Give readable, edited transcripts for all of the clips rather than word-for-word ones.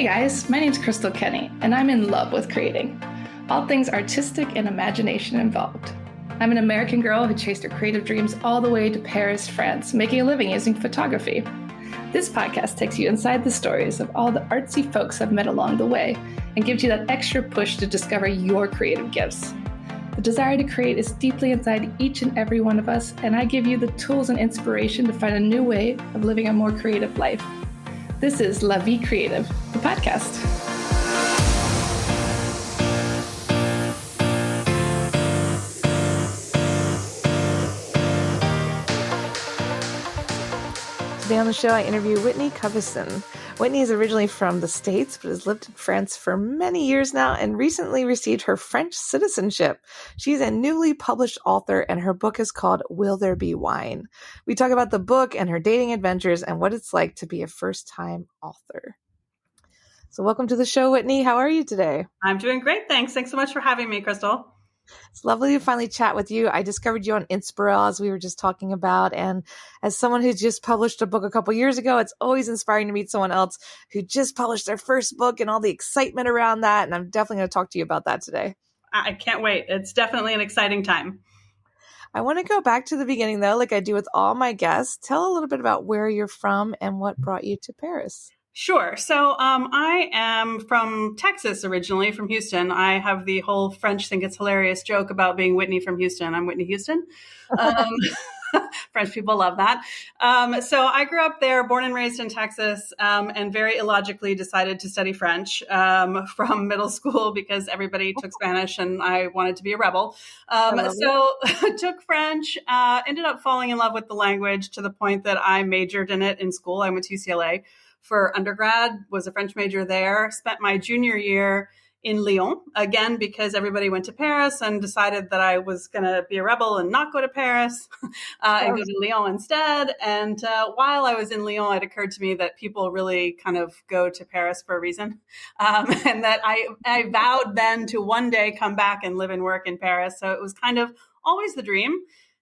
Hey guys, my name's Crystal Kenny, and I'm in love with creating. All things artistic and imagination involved. I'm an American girl who chased her creative dreams all the way to Paris, France, making a living using photography. This podcast takes you inside the stories of all the artsy folks I've met along the way and gives you that extra push to discover your creative gifts. The desire to create is deeply inside each and every one of us, and I give you the tools and inspiration to find a new way of living a more creative life. This is La Vie Creative, the podcast. Today on the show, I interview Whitney Cubbison. Whitney is originally from the States, but has lived in France for many years now and recently received her French citizenship. She's a newly published author, and her book is called Will There Be Wine? We talk about the book and her dating adventures and what it's like to be a first-time author. So welcome to the show, Whitney. How are you today? I'm doing great, thanks. Thanks so much for having me, Crystal. It's lovely to finally chat with you. I discovered you on Inspiral, as we were just talking about. And as someone who just published a book a couple years ago, it's always inspiring to meet someone else who just published their first book and all the excitement around that. And I'm definitely going to talk to you about that today. I can't wait. It's definitely an exciting time. I want to go back to the beginning, though, like I do with all my guests. Tell a little bit about where you're from and what brought you to Paris. Sure. So I am from Texas originally, from Houston. I have the whole French think it's hilarious joke about being Whitney from Houston. I'm Whitney Houston. French people love that. So I grew up there, born and raised in Texas, and very illogically decided to study French from middle school because everybody took Spanish and I wanted to be a rebel. So took French, ended up falling in love with the language to the point that I majored in it in school. I went to UCLA for undergrad, was a French major there, spent my junior year in Lyon, again, because everybody went to Paris and decided that I was going to be a rebel and not go to Paris and go to Lyon instead. And while I was in Lyon, it occurred to me that people really kind of go to Paris for a reason. And that I vowed then to one day come back and live and work in Paris. So it was kind of always the dream.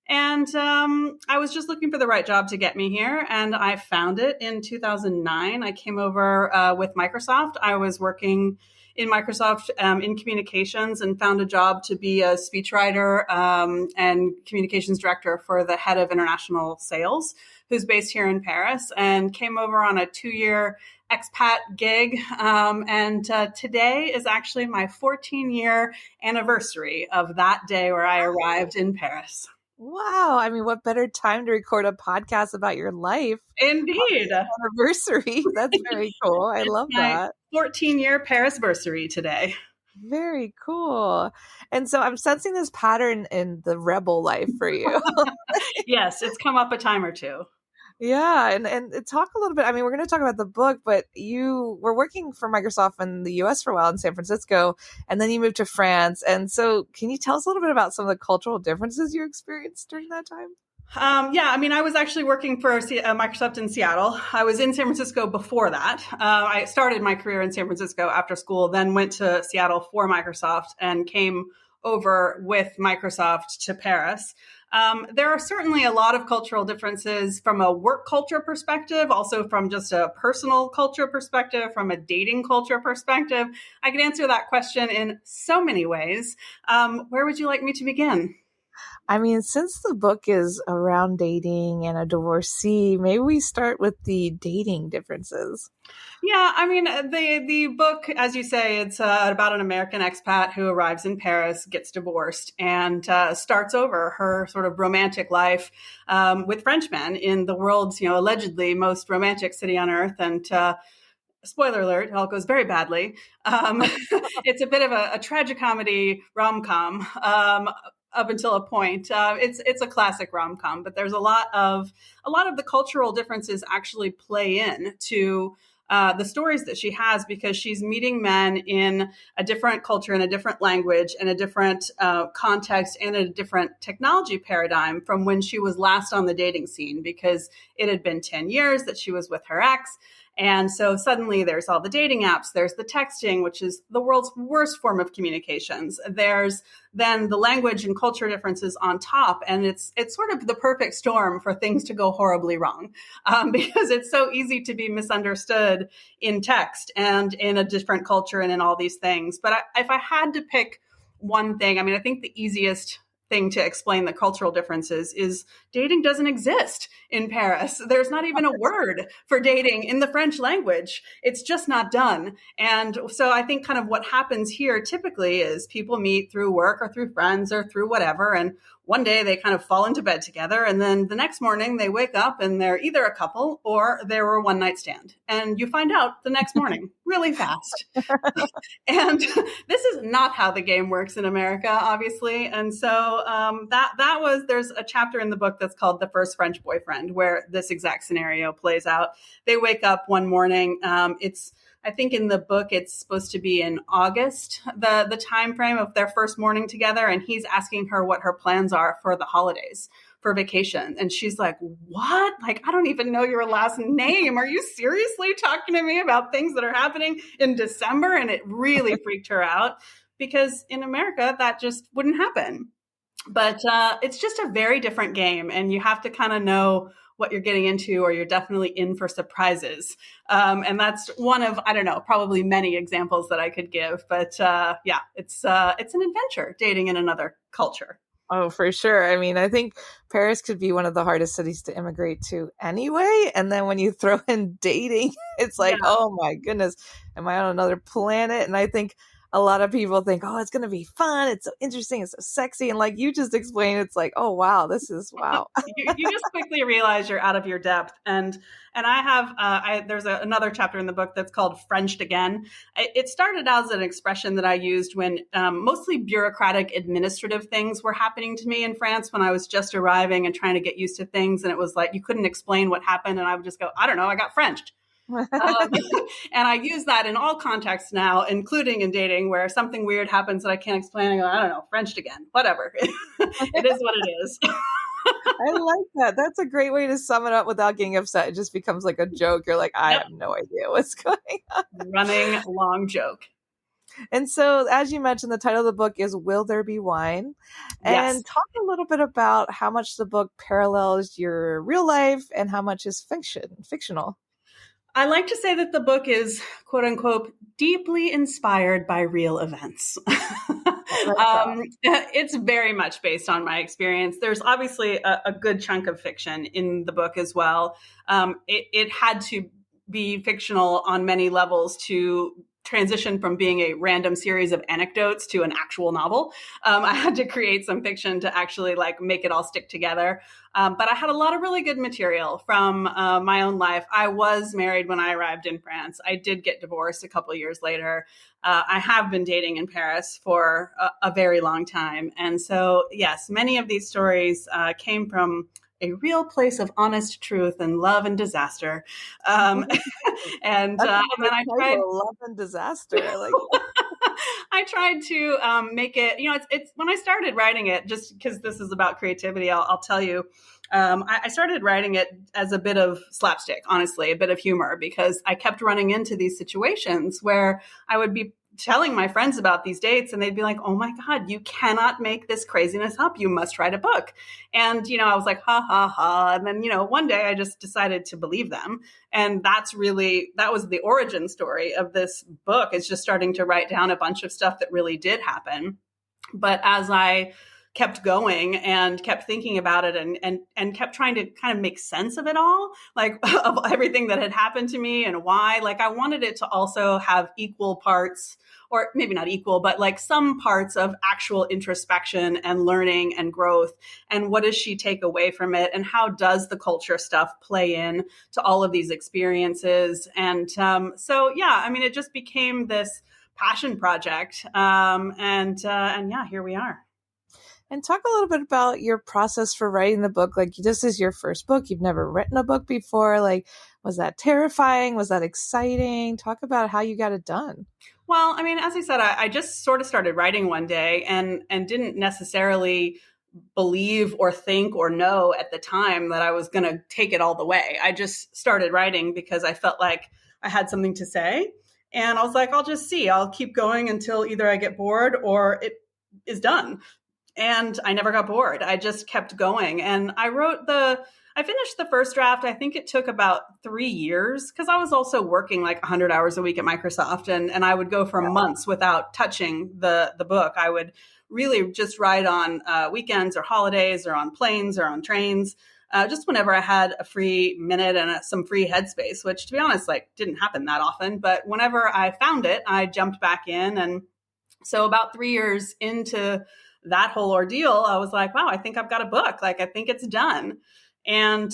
And I was just looking for the right job to get me here, and I found it in 2009. I came over with Microsoft. I was working in Microsoft in communications and found a job to be a speechwriter and communications director for the head of international sales, who's based here in Paris, and came over on a 2-year expat gig. And today is actually my 14-year anniversary of that day where I arrived in Paris. Wow. I mean, what better time to record a podcast about your life? Indeed. Anniversary. That's very cool. I love that. 14-year Paris-versary today. Very cool. And so I'm sensing this pattern in the rebel life for you. Yes, it's come up a time or two. Yeah. And talk a little bit. I mean, we're going to talk about the book, but you were working for Microsoft in the US for a while in San Francisco, and then you moved to France. And so can you tell us a little bit about some of the cultural differences you experienced during that time? Yeah, I mean, I was actually working for Microsoft in Seattle. I was in San Francisco before that. I started my career in San Francisco after school, then went to Seattle for Microsoft and came over with Microsoft to Paris. There are certainly a lot of cultural differences from a work culture perspective, also from just a personal culture perspective, from a dating culture perspective. I can answer that question in so many ways. Where would you like me to begin? I mean, since the book is around dating and a divorcee, maybe we start with the dating differences. Yeah, I mean, the book, as you say, it's about an American expat who arrives in Paris, gets divorced, and starts over her sort of romantic life with Frenchmen in the world's, allegedly most romantic city on earth. And spoiler alert, it all goes very badly. It's a bit of a tragicomedy rom-com. Up until a point, it's a classic rom-com, but there's a lot of the cultural differences actually play in to the stories that she has, because she's meeting men in a different culture, in a different language, in a different context, and a different technology paradigm from when she was last on the dating scene, because it had been 10 years that she was with her ex. And so suddenly there's all the dating apps, there's the texting, which is the world's worst form of communications. There's then the language and culture differences on top. And it's sort of the perfect storm for things to go horribly wrong, because it's so easy to be misunderstood in text and in a different culture and in all these things. But if I had to pick one thing, I mean, I think the easiest thing to explain the cultural differences is dating doesn't exist in Paris. There's not even a word for dating in the French language. It's just not done. And so I think kind of what happens here typically is people meet through work or through friends or through whatever. And one day they kind of fall into bed together. And then the next morning they wake up and they're either a couple or they were a one night stand. And you find out the next morning really fast. And this is not how the game works in America, obviously. And so there's a chapter in the book that's called The First French Boyfriend, where this exact scenario plays out. They wake up one morning. I think in the book, it's supposed to be in August, the time frame of their first morning together. And he's asking her what her plans are for the holidays, for vacation. And she's like, what? Like, I don't even know your last name. Are you seriously talking to me about things that are happening in December? And it really freaked her out, because in America, that just wouldn't happen. But it's just a very different game. And you have to kind of know what you're getting into, or you're definitely in for surprises. And that's one of, I don't know, probably many examples that I could give. But yeah, it's an adventure, dating in another culture. Oh, for sure. I mean, I think Paris could be one of the hardest cities to immigrate to anyway. And then when you throw in dating, it's like, yeah. Oh my goodness, am I on another planet? And I think a lot of people think, oh, it's going to be fun. It's so interesting. It's so sexy. And like you just explained, it's like, oh, wow, this is wow. you just quickly realize you're out of your depth. And I have, there's another chapter in the book that's called Frenched Again. It started out as an expression that I used when mostly bureaucratic administrative things were happening to me in France when I was just arriving and trying to get used to things. And it was like, you couldn't explain what happened. And I would just go, I don't know, I got Frenched. And I use that in all contexts now, including in dating, where something weird happens that I can't explain. I go, I don't know, Frenched again, whatever. It is what it is. I like that. That's a great way to sum it up without getting upset. It just becomes like a joke. You're like, I have no idea what's going on. Running long joke. And so, as you mentioned, the title of the book is Will There Be Wine? And Yes. Talk a little bit about how much the book parallels your real life and how much is fictional. I like to say that the book is, quote unquote, deeply inspired by real events. It's very much based on my experience. There's obviously a good chunk of fiction in the book as well. It had to be fictional on many levels to transition from being a random series of anecdotes to an actual novel. I had to create some fiction to actually like make it all stick together. But I had a lot of really good material from my own life. I was married when I arrived in France. I did get divorced a couple of years later. I have been dating in Paris for a very long time. And so, yes, many of these stories came from a real place of honest truth and love and disaster. And then I tried love and disaster. Like I tried to make it, it's when I started writing it, just because this is about creativity, I'll tell you, I started writing it as a bit of slapstick, honestly, a bit of humor, because I kept running into these situations where I would be telling my friends about these dates and they'd be like, oh my God, you cannot make this craziness up. You must write a book. And, I was like, ha, ha, ha. And then, one day I just decided to believe them. And that was the origin story of this book, is just starting to write down a bunch of stuff that really did happen. But as I kept going and kept thinking about it and kept trying to kind of make sense of it all, like of everything that had happened to me and why, like I wanted it to also have equal parts, or maybe not equal, but like some parts of actual introspection and learning and growth. And what does she take away from it? And how does the culture stuff play in to all of these experiences? And so, yeah, I mean, it just became this passion project. And yeah, here we are. And talk a little bit about your process for writing the book. Like, this is your first book. You've never written a book before. Like, was that terrifying? Was that exciting? Talk about how you got it done. Well, I mean, as I said, I just sort of started writing one day and didn't necessarily believe or think or know at the time that I was going to take it all the way. I just started writing because I felt like I had something to say. And I was like, I'll just see. I'll keep going until either I get bored or it is done. And I never got bored. I just kept going. And I finished the first draft. I think it took about 3 years because I was also working like 100 hours a week at Microsoft. And I would go for months without touching the book. I would really just write on weekends or holidays or on planes or on trains, just whenever I had a free minute and some free headspace, which to be honest, like didn't happen that often. But whenever I found it, I jumped back in. And so about 3 years into that whole ordeal, I was like, wow, I think I've got a book. Like, I think it's done. And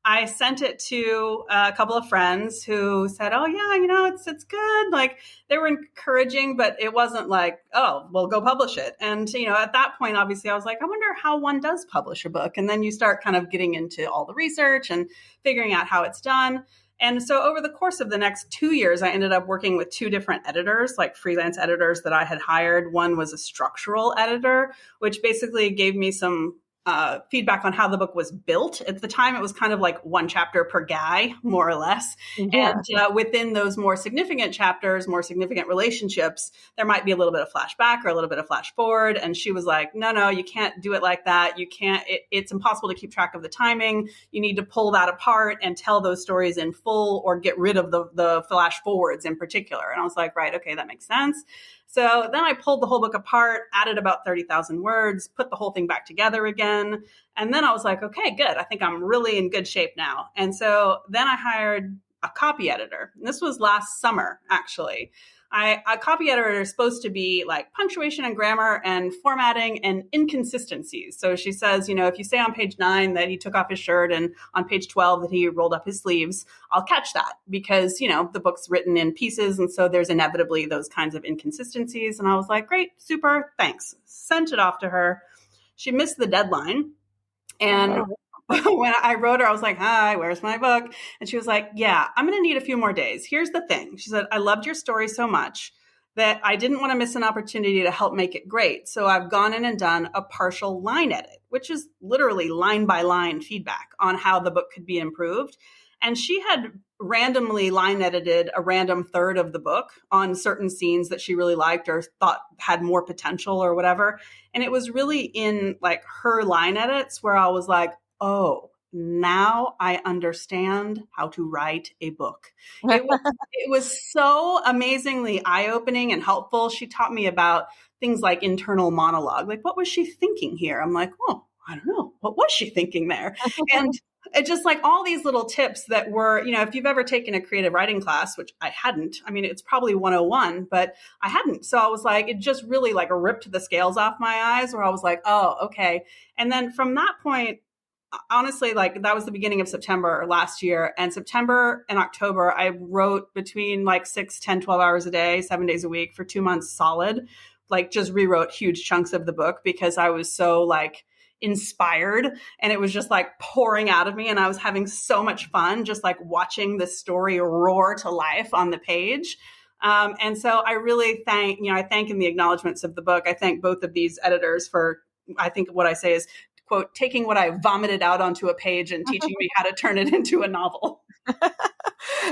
I sent it to a couple of friends who said, oh yeah, it's good. Like they were encouraging, but it wasn't like, oh, well, go publish it. And, at that point, obviously I was like, I wonder how one does publish a book. And then you start kind of getting into all the research and figuring out how it's done. And so over the course of the next 2 years, I ended up working with 2 different editors, like freelance editors that I had hired. One was a structural editor, which basically gave me some feedback on how the book was built. At the time, it was kind of like 1 chapter per guy, more or less. Yeah. And within those more significant chapters, more significant relationships, there might be a little bit of flashback or a little bit of flash forward. And she was like, no, you can't do it like that. You can't, it's impossible to keep track of the timing. You need to pull that apart and tell those stories in full or get rid of the flash forwards in particular. And I was like, right, okay, that makes sense. So then I pulled the whole book apart, added about 30,000 words, put the whole thing back together again. And then I was like, okay, good. I think I'm really in good shape now. And so then I hired a copy editor. And this was last summer, actually. A copy editor is supposed to be like punctuation and grammar and formatting and inconsistencies. So she says, if you say on page 9 that he took off his shirt and on page 12 that he rolled up his sleeves, I'll catch that because, the book's written in pieces. And so there's inevitably those kinds of inconsistencies. And I was like, great, super, thanks. Sent it off to her. She missed the deadline. And when I wrote her, I was like, hi, where's my book? And she was like, yeah, I'm going to need a few more days. Here's the thing. She said, I loved your story so much that I didn't want to miss an opportunity to help make it great. So I've gone in and done a partial line edit, which is literally line by line feedback on how the book could be improved. And she had randomly line edited a random third of the book on certain scenes that she really liked or thought had more potential or whatever. And it was really in like her line edits where I was like, oh, now I understand how to write a book. It was so amazingly eye-opening and helpful. She taught me about things like internal monologue. Like, what was she thinking here? I'm like, oh, I don't know. What was she thinking there? And it just like all these little tips that were, if you've ever taken a creative writing class, which I hadn't, I mean, it's probably 101, but I hadn't. So I was like, it just really like ripped the scales off my eyes where I was like, oh, okay. And then from that point, honestly, like that was the beginning of September last year. And September and October, I wrote between like 6, 10, 12 hours a day, 7 days a week for 2 months solid, like just rewrote huge chunks of the book because I was so like inspired and it was just like pouring out of me. And I was having so much fun just like watching the story roar to life on the page. And so I really thank in the acknowledgments of the book, I thank both of these editors for, I think what I say is, quote, taking what I vomited out onto a page and teaching me how to turn it into a novel.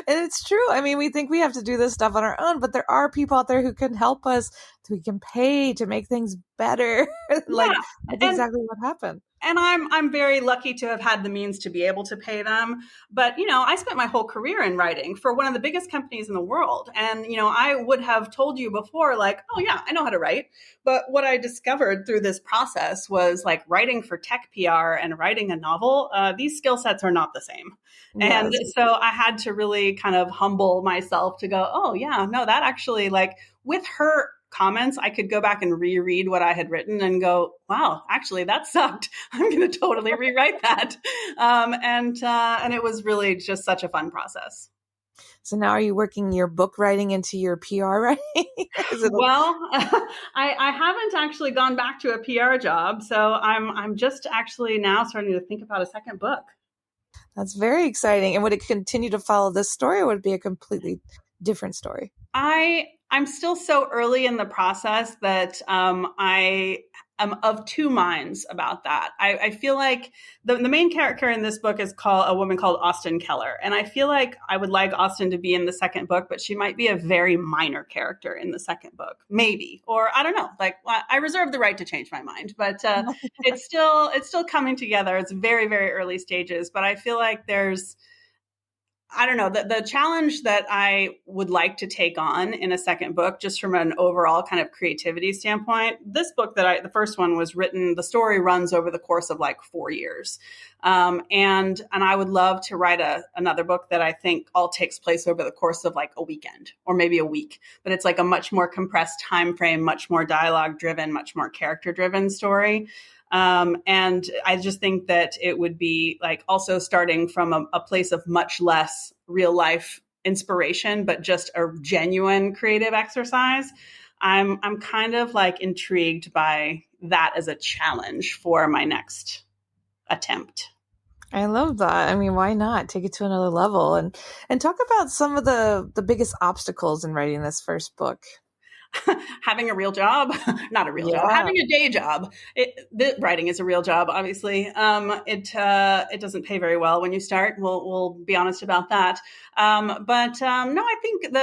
And it's true. I mean, we think we have to do this stuff on our own, but there are people out there who can help us, who we can pay to make things better. Like that's exactly what happened. And I'm very lucky to have had the means to be able to pay them. But, I spent my whole career in writing for one of the biggest companies in the world. And, I would have told you before, like, oh, yeah, I know how to write. But what I discovered through this process was like writing for tech PR and writing a novel. These skill sets are not the same. Yes. And so I had to really kind of humble myself to go, oh, yeah, no, that actually like with her comments, I could go back and reread what I had written and go, wow, actually that sucked. I'm going to totally rewrite that. And it was really just such a fun process. So now are you working your book writing into your PR writing? Well, I haven't actually gone back to a PR job. So I'm just actually now starting to think about a second book. That's very exciting. And would it continue to follow this story or would it be a completely different story? I I'm still so early in the process that I am of two minds about that. I feel like the main character in this book is a woman called Austen Keller. And I feel like I would like Austen to be in the second book, but she might be a very minor character in the second book, maybe. Or I don't know. Like, I reserve the right to change my mind, but it's still coming together. It's very, very early stages, but I feel like I don't know, the challenge that I would like to take on in a second book, just from an overall kind of creativity standpoint. This book the first one was written, the story runs over the course of like 4 years. And I would love to write another book that I think all takes place over the course of like a weekend or maybe a week, but it's like a much more compressed time frame, much more dialogue driven, much more character driven story. And I just think that it would be like also starting from a place of much less real life inspiration, but just a genuine creative exercise. I'm kind of like intrigued by that as a challenge for my next attempt. I love that. I mean, why not take it to another level and talk about some of the biggest obstacles in writing this first book? Having a real job, not a real job, having a day job. Writing is a real job, obviously. It doesn't pay very well when you start. We'll be honest about that. But no, I think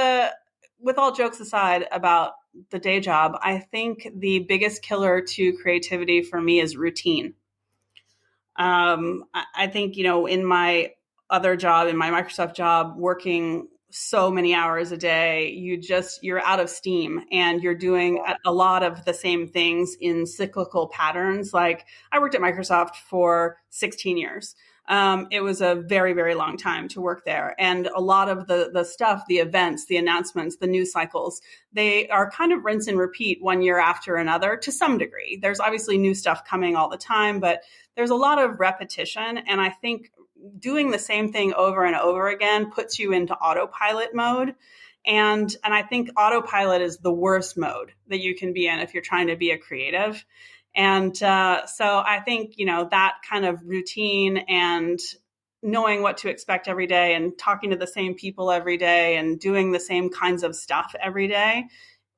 with all jokes aside about the day job, I think the biggest killer to creativity for me is routine. I think, in my other job, in my Microsoft job, working so many hours a day, you're out of steam and you're doing a lot of the same things in cyclical patterns. Like, I worked at Microsoft for 16 years. It was a very, very long time to work there. And a lot of the stuff, the events, the announcements, the news cycles, they are kind of rinse and repeat one year after another to some degree. There's obviously new stuff coming all the time, but there's a lot of repetition. And I think doing the same thing over and over again puts you into autopilot mode. And I think autopilot is the worst mode that you can be in if you're trying to be a creative. And so I think, that kind of routine and knowing what to expect every day and talking to the same people every day and doing the same kinds of stuff every day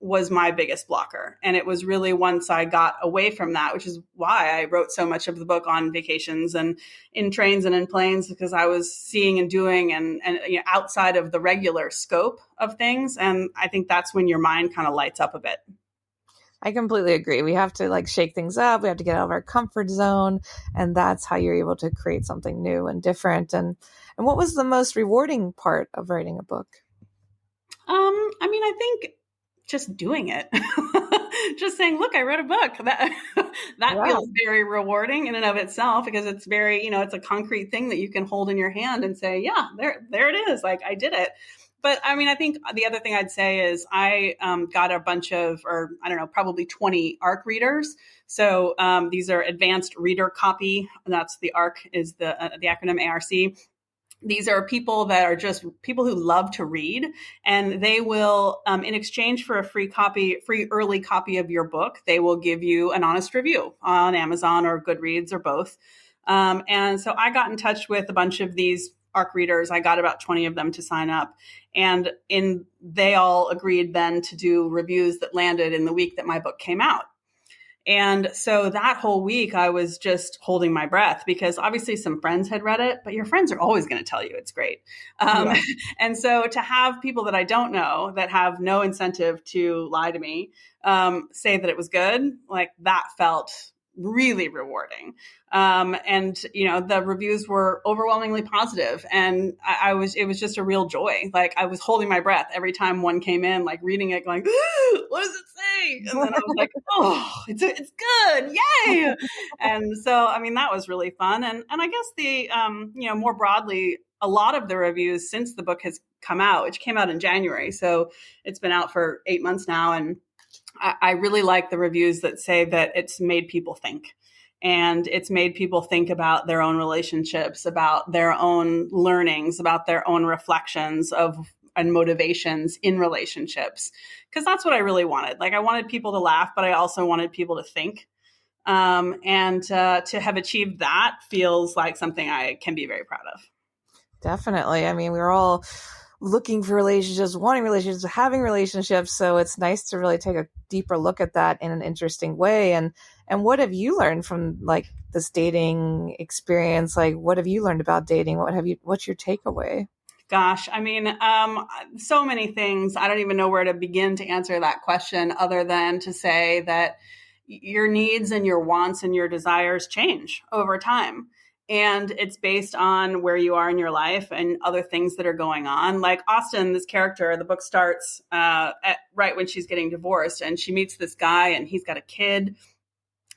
was my biggest blocker. And it was really once I got away from that, which is why I wrote so much of the book on vacations and in trains and in planes, because I was seeing and doing and outside of the regular scope of things. And I think that's when your mind kind of lights up a bit. I completely agree. We have to like shake things up. We have to get out of our comfort zone. And that's how you're able to create something new and different. And what was the most rewarding part of writing a book? I think just doing it, just saying, look, I wrote a book. That feels very rewarding in and of itself, because it's very, it's a concrete thing that you can hold in your hand and say, yeah, there it is. Like, I did it. But I think the other thing I'd say is I got a bunch of, or I don't know, probably 20 ARC readers. So these are advanced reader copy. That's the ARC is the acronym ARC. These are people that are just people who love to read, and they will, in exchange for a free early copy of your book, they will give you an honest review on Amazon or Goodreads or both. And so I got in touch with a bunch of these ARC readers. I got about 20 of them to sign up, and they all agreed then to do reviews that landed in the week that my book came out. And so that whole week I was just holding my breath, because obviously some friends had read it, but your friends are always going to tell you it's great. And so to have people that I don't know, that have no incentive to lie to me, say that it was good, like, that felt really rewarding. And the reviews were overwhelmingly positive, and it was just a real joy. Like, I was holding my breath every time one came in, like reading it going, what does it say? And then I was like, oh, it's good. Yay. And so, that was really fun. And I guess the, more broadly, a lot of the reviews since the book has come out, which came out in January. So it's been out for 8 months now. And I really like the reviews that say that it's made people think, and it's made people think about their own relationships, about their own learnings, about their own reflections and motivations in relationships. Because that's what I really wanted. Like, I wanted people to laugh, but I also wanted people to think. And to have achieved that feels like something I can be very proud of. Definitely. looking for relationships, wanting relationships, having relationships. So it's nice to really take a deeper look at that in an interesting way. And what have you learned from like this dating experience? Like, what have you learned about dating? What's your takeaway? Gosh, I mean, so many things. I don't even know where to begin to answer that question other than to say that your needs and your wants and your desires change over time. And it's based on where you are in your life and other things that are going on. Like Austen, this character, the book starts right when she's getting divorced, and she meets this guy and he's got a kid.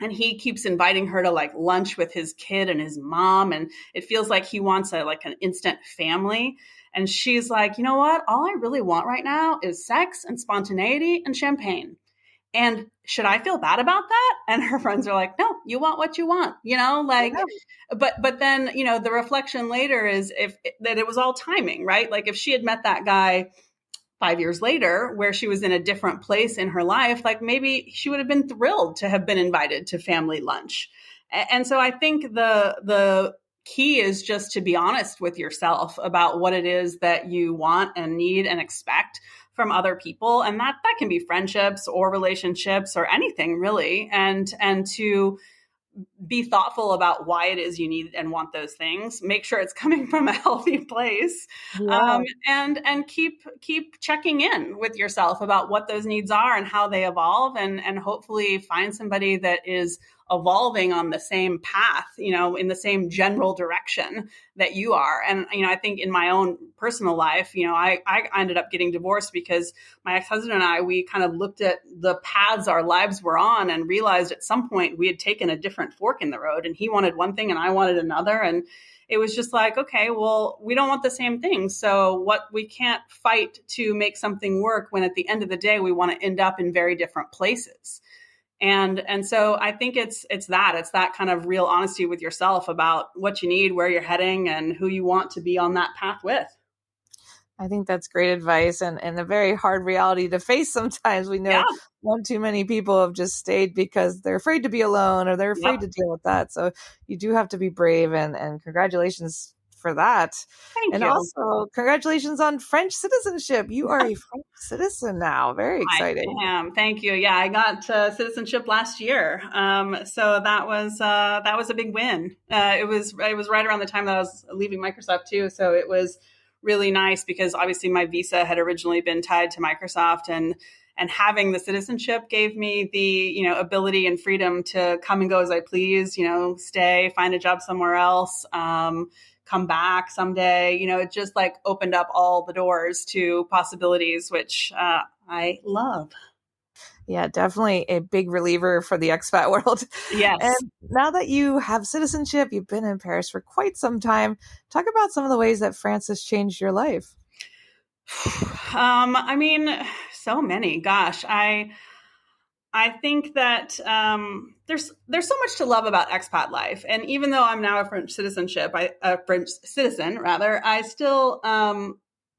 And he keeps inviting her to like lunch with his kid and his mom. And it feels like he wants an instant family. And she's like, you know what? All I really want right now is sex and spontaneity and champagne. And should I feel bad about that? And her friends are like, no, you want what you want, but then, the reflection later is that it was all timing, right? Like if she had met that guy 5 years later, where she was in a different place in her life, like maybe she would have been thrilled to have been invited to family lunch. And so I think the key is just to be honest with yourself about what it is that you want and need and expect from other people. And that can be friendships or relationships or anything really. And to be thoughtful about why it is you need and want those things. Make sure it's coming from a healthy place, and keep checking in with yourself about what those needs are and how they evolve, and hopefully find somebody that is evolving on the same path, in the same general direction that you are. And, I think in my own personal life, I ended up getting divorced because my ex-husband and I, we kind of looked at the paths our lives were on and realized at some point we had taken a different fork in the road, and he wanted one thing and I wanted another. And it was just like, okay, well, we don't want the same thing. So we can't fight to make something work when at the end of the day, we want to end up in very different places. And so I think it's that kind of real honesty with yourself about what you need, where you're heading, and who you want to be on that path with. I think that's great advice, and a very hard reality to face sometimes. We know one too many people have just stayed because they're afraid to be alone or they're afraid to deal with that. So you do have to be brave, and congratulations for that. Thank you. Also, congratulations on French citizenship. You are a French citizen now. Very exciting. I am. Thank you. Yeah, I got citizenship last year. So that was a big win. It was right around the time that I was leaving Microsoft too. So it was really nice because obviously my visa had originally been tied to Microsoft, and having the citizenship gave me the, ability and freedom to come and go as I please, stay, find a job somewhere else, come back someday. It just like opened up all the doors to possibilities, which I love. Yeah, definitely a big reliever for the expat world. Yes. And now that you have citizenship, you've been in Paris for quite some time. Talk about some of the ways that France has changed your life. I mean, so many. Gosh, I think that there's so much to love about expat life, and even though I'm now a French citizen, rather, I still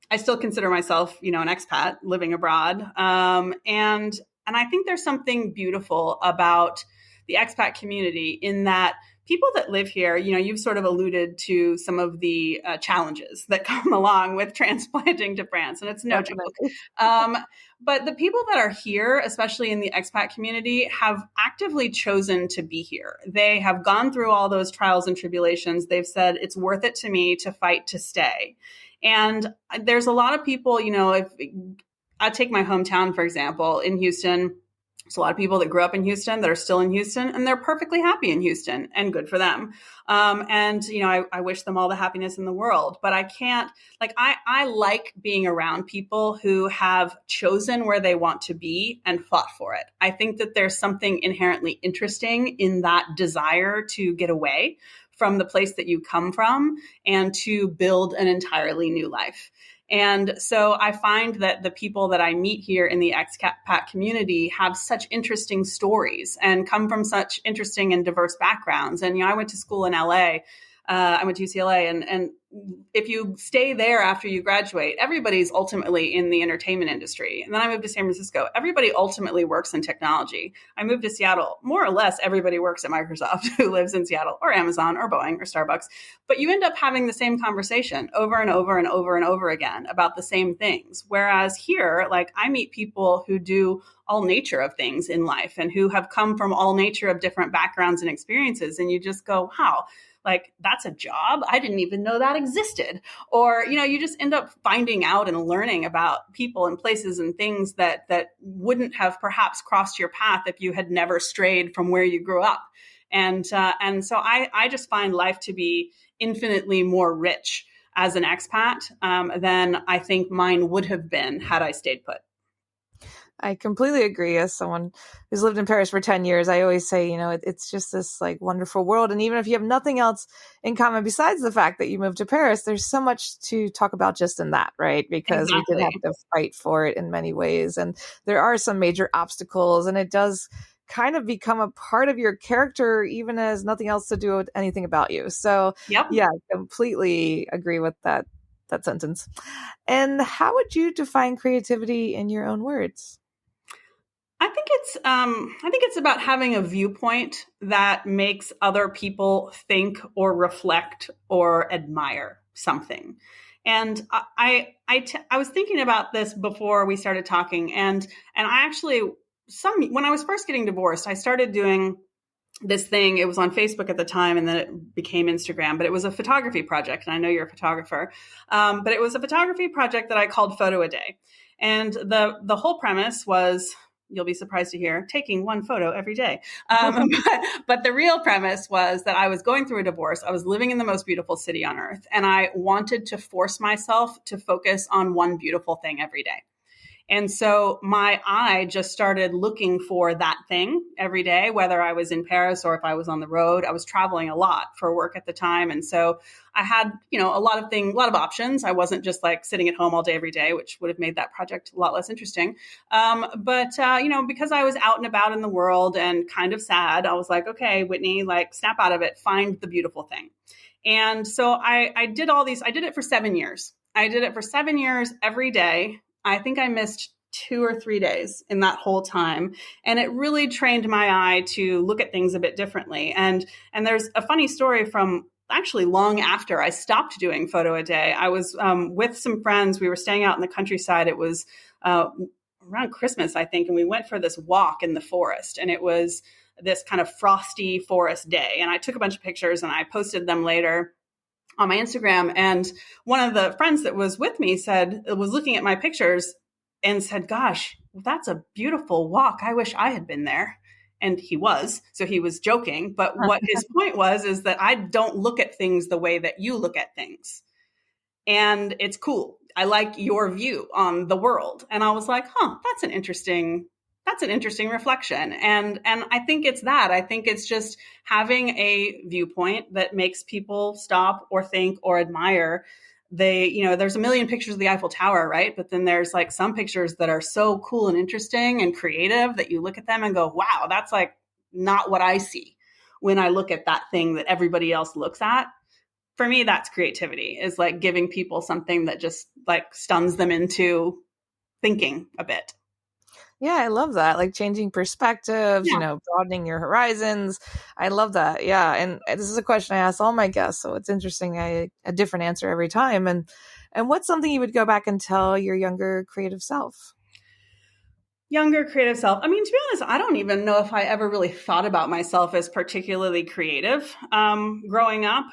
consider myself, an expat living abroad, and I think there's something beautiful about the expat community in that people that live here, you've sort of alluded to some of the challenges that come along with transplanting to France, and it's no joke. But the people that are here, especially in the expat community, have actively chosen to be here. They have gone through all those trials and tribulations. They've said, it's worth it to me to fight to stay. And there's a lot of people, if I take my hometown, for example, in Houston, there's a lot of people that grew up in Houston that are still in Houston, and they're perfectly happy in Houston, and good for them. I wish them all the happiness in the world, but I can't, I like being around people who have chosen where they want to be and fought for it. I think that there's something inherently interesting in that desire to get away from the place that you come from and to build an entirely new life. And so I find that the people that I meet here in the expat community have such interesting stories and come from such interesting and diverse backgrounds. And, I went to school in LA I went to UCLA, and if you stay there after you graduate, everybody's ultimately in the entertainment industry. And then I moved to San Francisco. Everybody ultimately works in technology. I moved to Seattle. More or less, everybody works at Microsoft who lives in Seattle, or Amazon or Boeing or Starbucks. But you end up having the same conversation over and over and over and over again about the same things. Whereas here, like, I meet people who do all nature of things in life and who have come from all nature of different backgrounds and experiences. And you just go, wow, like, that's a job. I didn't even know that existed. Or, you just end up finding out and learning about people and places and things that wouldn't have perhaps crossed your path if you had never strayed from where you grew up. And so I just find life to be infinitely more rich as an expat than I think mine would have been had I stayed put. I completely agree. As someone who's lived in Paris for 10 years, I always say, it's just this like wonderful world. And even if you have nothing else in common besides the fact that you moved to Paris, there's so much to talk about just in that, right? Because we did have to fight for it in many ways. And there are some major obstacles, and it does kind of become a part of your character, even as nothing else to do with anything about you. So yeah, I completely agree with that sentence. And how would you define creativity in your own words? I think it's about having a viewpoint that makes other people think or reflect or admire something. And I was thinking about this before we started talking, and I actually when I was first getting divorced, I started doing this thing. It was on Facebook at the time, and then it became Instagram, but it was a photography project. And I know you're a photographer, but it was a photography project that I called Photo a Day. And the whole premise was, you'll be surprised to hear, taking one photo every day. But the real premise was that I was going through a divorce. I was living in the most beautiful city on earth, and I wanted to force myself to focus on one beautiful thing every day. And so my eye just started looking for that thing every day, whether I was in Paris or if I was on the road. I was traveling a lot for work at the time. And so I had, a lot of options. I wasn't just like sitting at home all day, every day, which would have made that project a lot less interesting. But because I was out and about in the world and kind of sad, I was like, okay, Whitney, like, snap out of it, find the beautiful thing. And so I did all these. I did it for 7 years. I did it for 7 years every day. I think I missed 2 or 3 days in that whole time. And it really trained my eye to look at things a bit differently. And there's a funny story from actually long after I stopped doing Photo a Day. I was with some friends. We were staying out in the countryside. It was around Christmas, I think. And we went for this walk in the forest. And it was this kind of frosty forest day. And I took a bunch of pictures and I posted them later on my Instagram. And one of the friends that was with me was looking at my pictures and said, gosh, that's a beautiful walk. I wish I had been there. And he was, so he was joking. But what his point is that I don't look at things the way that you look at things. And it's cool. I like your view on the world. And I was like, that's an interesting reflection. And I think it's that. I think it's just having a viewpoint that makes people stop or think or admire. There's a million pictures of the Eiffel Tower, right? But then there's like some pictures that are so cool and interesting and creative that you look at them and go, wow, that's like not what I see when I look at that thing that everybody else looks at. For me, that's creativity, is like giving people something that just like stuns them into thinking a bit. Yeah, I love that. Like changing perspectives, broadening your horizons. I love that. Yeah. And this is a question I ask all my guests. So it's interesting. A different answer every time. And what's something you would go back and tell your younger creative self? Younger creative self. I mean, to be honest, I don't even know if I ever really thought about myself as particularly creative growing up.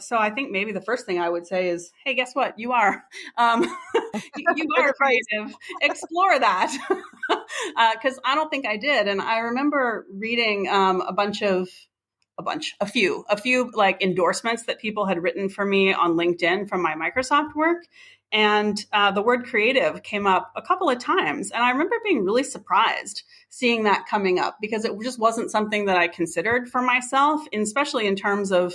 So I think maybe the first thing I would say is, hey, guess what? You are. You are creative. Explore that. Because I don't think I did. And I remember reading a few like endorsements that people had written for me on LinkedIn from my Microsoft work. And the word creative came up a couple of times. And I remember being really surprised seeing that coming up, because it just wasn't something that I considered for myself, and especially in terms of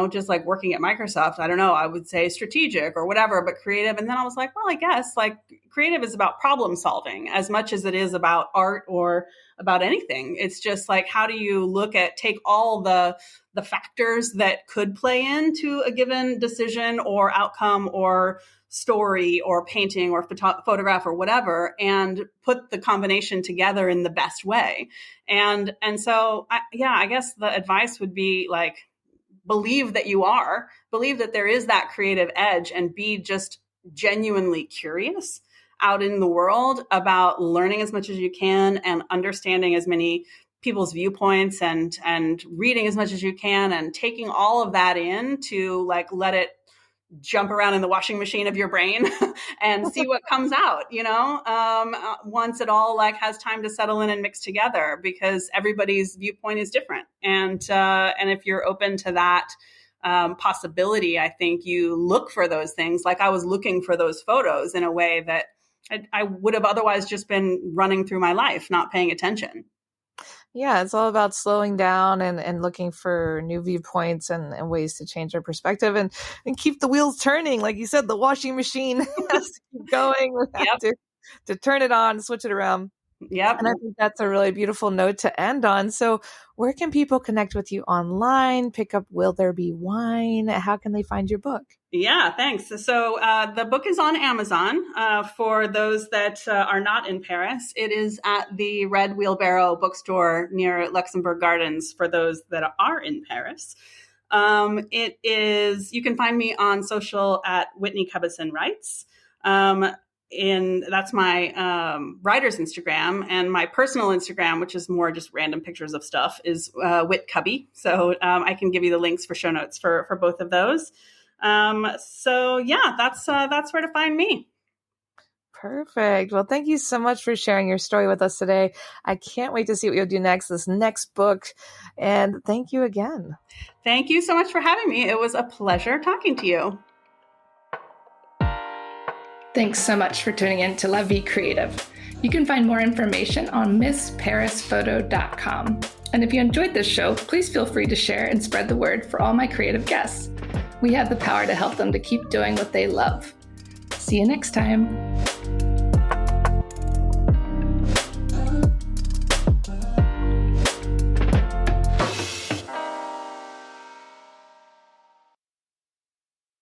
just like working at Microsoft. I don't know, I would say strategic or whatever, but creative. And then I was like, well, I guess like creative is about problem solving as much as it is about art or about anything. It's just like, how do you take all the factors that could play into a given decision or outcome or story or painting or photograph or whatever, and put the combination together in the best way. And so, I guess the advice would be like, believe that there is that creative edge, and be just genuinely curious out in the world about learning as much as you can and understanding as many people's viewpoints and reading as much as you can and taking all of that in to like let it jump around in the washing machine of your brain and see what comes out, once it all like has time to settle in and mix together, because everybody's viewpoint is different. And if you're open to that possibility, I think you look for those things. Like I was looking for those photos in a way that I would have otherwise just been running through my life, not paying attention. Yeah, it's all about slowing down and looking for new viewpoints and ways to change our perspective and keep the wheels turning. Like you said, the washing machine has to keep going. We have to turn it on, switch it around. Yep. And I think that's a really beautiful note to end on. So where can people connect with you online, pick up Will There Be Wine? How can they find your book? Yeah, thanks. So the book is on Amazon. For those that are not in Paris, it is at the Red Wheelbarrow bookstore near Luxembourg Gardens for those that are in Paris. You can find me on social at Whitney Cubbison Writes. That's my writer's Instagram, and my personal Instagram, which is more just random pictures of stuff, is WhitCubby. So I can give you the links for show notes for both of those. That's where to find me. Perfect. Well, thank you so much for sharing your story with us today. I can't wait to see what you'll do this next book. And thank you again. Thank you so much for having me. It was a pleasure talking to you. Thanks so much for tuning in to La Vie Creative. You can find more information on MissParisPhoto.com. And if you enjoyed this show, please feel free to share and spread the word for all my creative guests. We have the power to help them to keep doing what they love. See you next time.